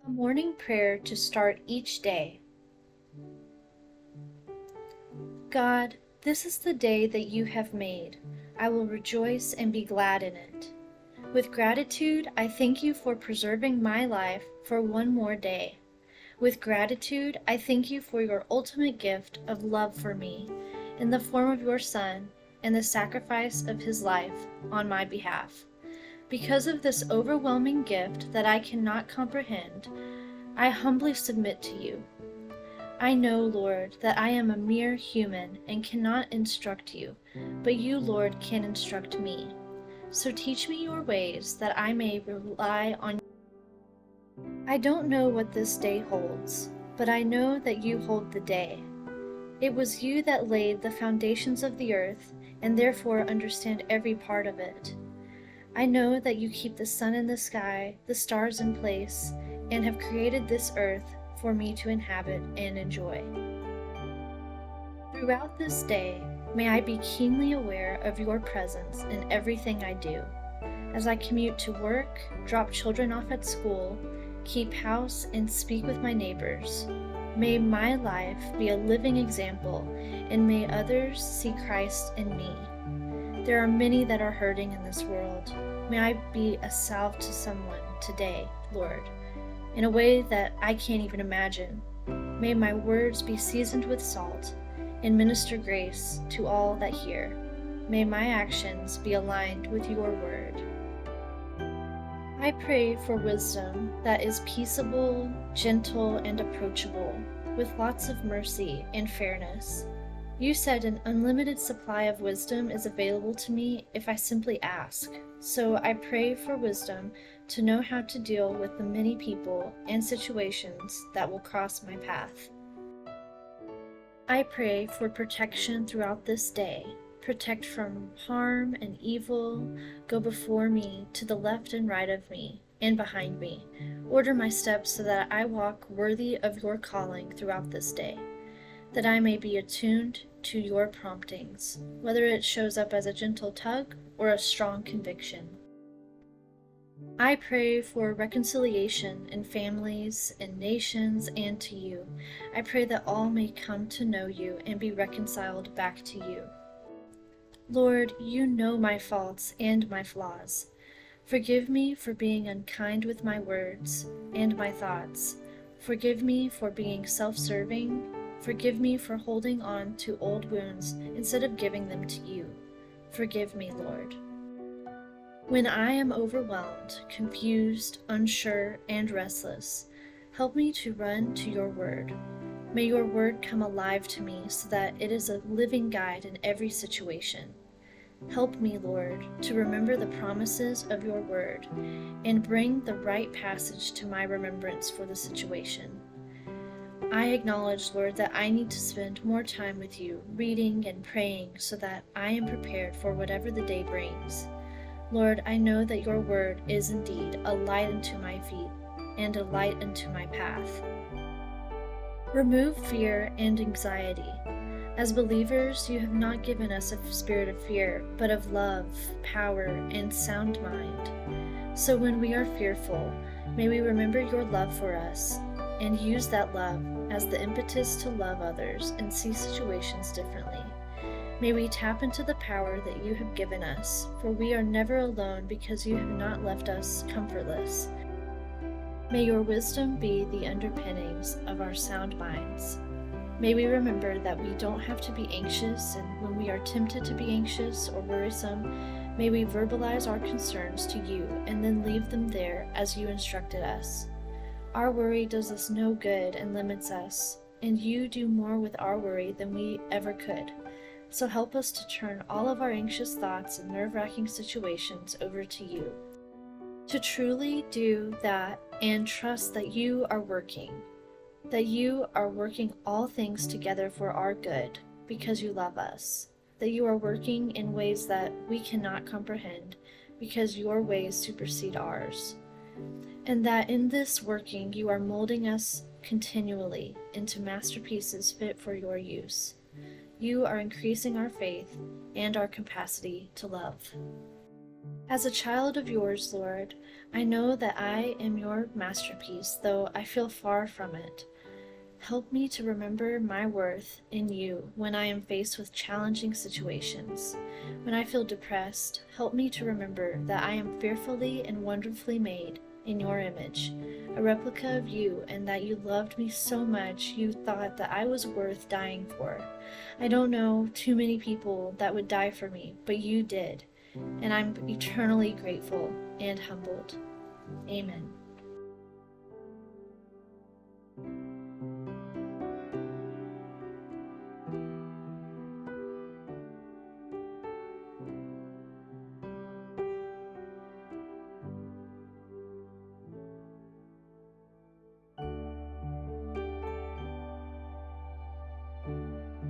A morning prayer to start each day. God, this is the day that you have made. I will rejoice and be glad in it. With gratitude, I thank you for preserving my life for one more day. With gratitude, I thank you for your ultimate gift of love for me in the form of your Son and the sacrifice of his life on my behalf. Because of this overwhelming gift that I cannot comprehend, I humbly submit to you. I know, Lord, that I am a mere human and cannot instruct you, but you, Lord, can instruct me. So teach me your ways that I may rely on you. I don't know what this day holds, but I know that you hold the day. It was you that laid the foundations of the earth and therefore understand every part of it. I know that you keep the sun in the sky, the stars in place, and have created this earth for me to inhabit and enjoy. Throughout this day, may I be keenly aware of your presence in everything I do. As I commute to work, drop children off at school, keep house, and speak with my neighbors, may my life be a living example, and may others see Christ in me. There are many that are hurting in this world. May I be a salve to someone today, Lord, in a way that I can't even imagine. May my words be seasoned with salt and minister grace to all that hear. May my actions be aligned with your word. I pray for wisdom that is peaceable, gentle, and approachable, with lots of mercy and fairness. You said an unlimited supply of wisdom is available to me if I simply ask. So I pray for wisdom to know how to deal with the many people and situations that will cross my path. I pray for protection throughout this day. Protect from harm and evil. Go before me, to the left and right of me, and behind me. Order my steps so that I walk worthy of your calling throughout this day, that I may be attuned to your promptings, whether it shows up as a gentle tug or a strong conviction. I pray for reconciliation in families, in nations, and to you. I pray that all may come to know you and be reconciled back to you. Lord, you know my faults and my flaws. Forgive me for being unkind with my words and my thoughts. Forgive me for being self-serving. Forgive me for holding on to old wounds instead of giving them to you. Forgive me, Lord. When I am overwhelmed, confused, unsure, and restless, help me to run to your word. May your word come alive to me so that it is a living guide in every situation. Help me, Lord, to remember the promises of your word and bring the right passage to my remembrance for the situation. I acknowledge, Lord, that I need to spend more time with you, reading and praying so that I am prepared for whatever the day brings. Lord, I know that your word is indeed a light unto my feet and a light unto my path. Remove fear and anxiety. As believers, you have not given us a spirit of fear, but of love, power, and sound mind. So when we are fearful, may we remember your love for us and use that love as the impetus to love others and see situations differently. May we tap into the power that you have given us, for we are never alone because you have not left us comfortless. May your wisdom be the underpinnings of our sound minds. May we remember that we don't have to be anxious, and when we are tempted to be anxious or worrisome, may we verbalize our concerns to you and then leave them there as you instructed us. Our worry does us no good and limits us, and you do more with our worry than we ever could. So help us to turn all of our anxious thoughts and nerve-wracking situations over to you. To truly do that and trust that you are working all things together for our good because you love us, that you are working in ways that we cannot comprehend because your ways supersede ours, and that in this working you are molding us continually into masterpieces fit for your use. You are increasing our faith and our capacity to love. As a child of yours, Lord, I know that I am your masterpiece, though I feel far from it. Help me to remember my worth in you when I am faced with challenging situations. When I feel depressed, help me to remember that I am fearfully and wonderfully made in your image, a replica of you, and that you loved me so much you thought that I was worth dying for. I don't know too many people that would die for me, but you did, and I'm eternally grateful and humbled. Amen.